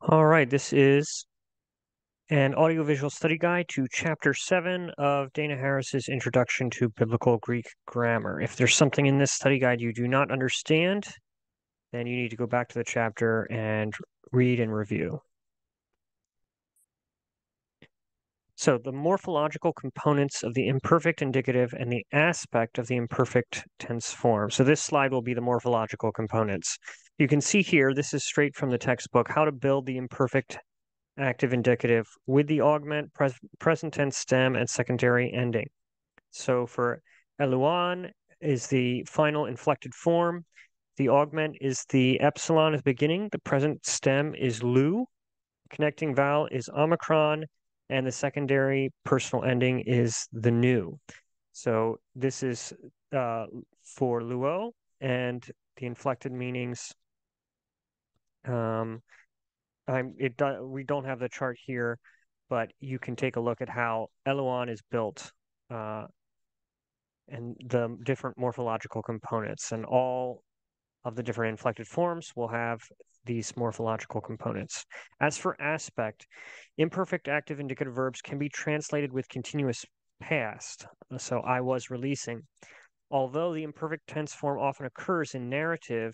All right, this is an audiovisual study guide to Chapter 7 of Dana Harris's Introduction to Biblical Greek Grammar. If there's something in this study guide you do not understand, then you need to go back to the chapter and read and review. So the morphological components of the imperfect indicative and the aspect of the imperfect tense form. So this slide will be the morphological components. You can see here, this is straight from the textbook, how to build the imperfect active indicative with the augment, present tense stem, and secondary ending. So for eluan is the final inflected form. The augment is the epsilon at the beginning. The present stem is lu. Connecting vowel is omicron. And the secondary personal ending is the nu. So this is for luo, and the inflected meanings we don't have the chart here, but you can take a look at how eluan is built and the different morphological components, and all of the different inflected forms will have these morphological components. As for aspect, imperfect active indicative verbs can be translated with continuous past. So I was releasing. Although the imperfect tense form often occurs in narrative,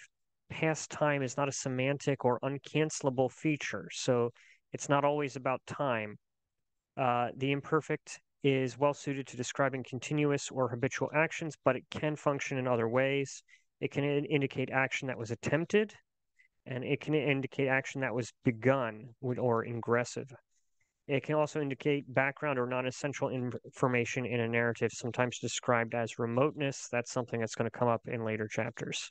past time is not a semantic or uncancelable feature. So it's not always about time. The imperfect is well suited to describing continuous or habitual actions, but it can function in other ways. It can indicate action that was attempted, and it can indicate action that was begun or ingressive. It can also indicate background or non-essential information in a narrative, sometimes described as remoteness. That's something that's going to come up in later chapters.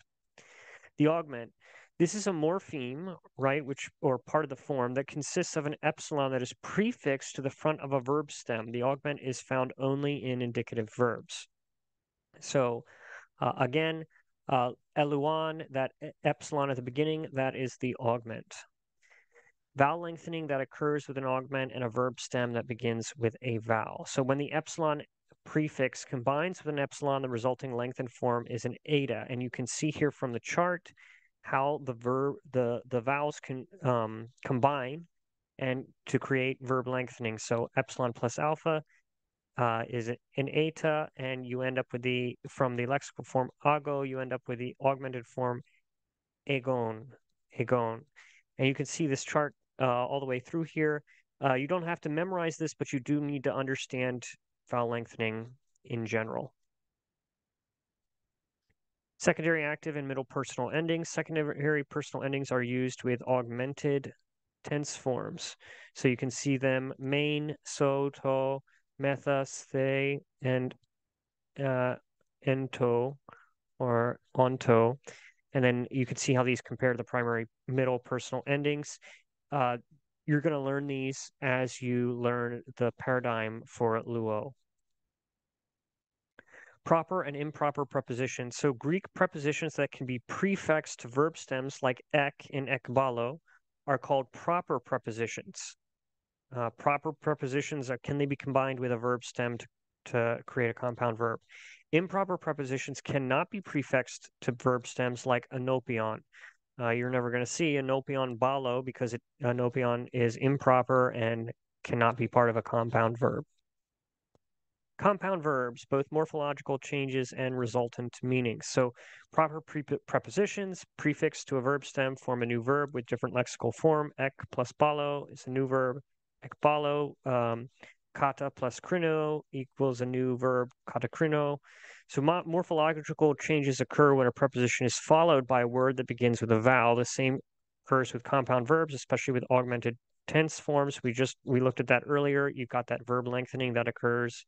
The augment. This is a morpheme, right, or part of the form that consists of an epsilon that is prefixed to the front of a verb stem. The augment is found only in indicative verbs. So again, eluan, that epsilon at the beginning, that is the augment. Vowel lengthening that occurs with an augment and a verb stem that begins with a vowel. So when the epsilon prefix combines with an epsilon, the resulting lengthened form is an eta. And you can see here from the chart how the vowels can combine and to create verb lengthening. So epsilon plus alpha is an eta, and you end up with from the lexical form ago, you end up with the augmented form agon. And you can see this chart all the way through here. You don't have to memorize this, but you do need to understand vowel lengthening in general. Secondary active and middle personal endings. Secondary personal endings are used with augmented tense forms. So you can see them main, so, to, methas, the, and ento or onto. And then you can see how these compare to the primary middle personal endings. You're going to learn these as you learn the paradigm for luo. Proper and improper prepositions. So Greek prepositions that can be prefixed to verb stems like ek in ekbalo are called proper prepositions. Proper prepositions can they be combined with a verb stem to create a compound verb. Improper prepositions cannot be prefixed to verb stems like anopion. You're never going to see anopion balo because anopion is improper and cannot be part of a compound verb. Compound verbs, both morphological changes and resultant meanings. So proper prepositions prefixed to a verb stem form a new verb with different lexical form. Ek plus balo is a new verb. Ekbalo, kata plus krino equals a new verb, kata krino. So morphological changes occur when a preposition is followed by a word that begins with a vowel. The same occurs with compound verbs, especially with augmented tense forms. We looked at that earlier. You've got that verb lengthening that occurs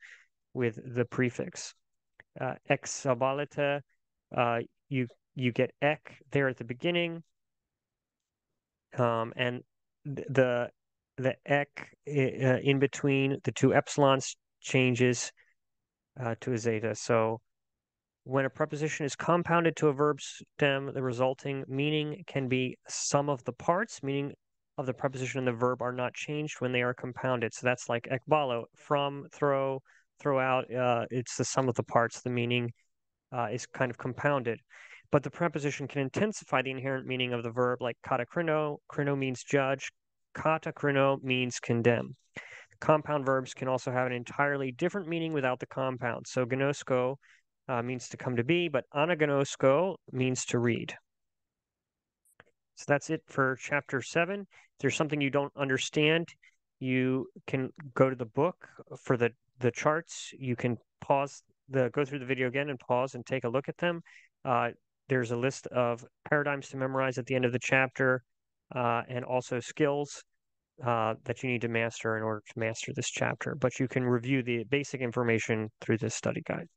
with the prefix. Exabalita, you get ek there at the beginning, and the ek in between the two epsilons changes to a zeta. So when a preposition is compounded to a verb stem, the resulting meaning can be sum of the parts, meaning of the preposition and the verb are not changed when they are compounded. So that's like ekbalo, from, throw out. It's the sum of the parts. The meaning is kind of compounded. but the preposition can intensify the inherent meaning of the verb, like katakrino. Krino means judge. Katakrino means condemn. Compound verbs can also have an entirely different meaning without the compound. So gnosko means to come to be, but anagnosko means to read. So that's it for chapter 7. If there's something you don't understand, you can go to the book for the charts. You can go through the video again and pause and take a look at them. There's a list of paradigms to memorize at the end of the chapter, and also skills that you need to master in order to master this chapter. But you can review the basic information through this study guide.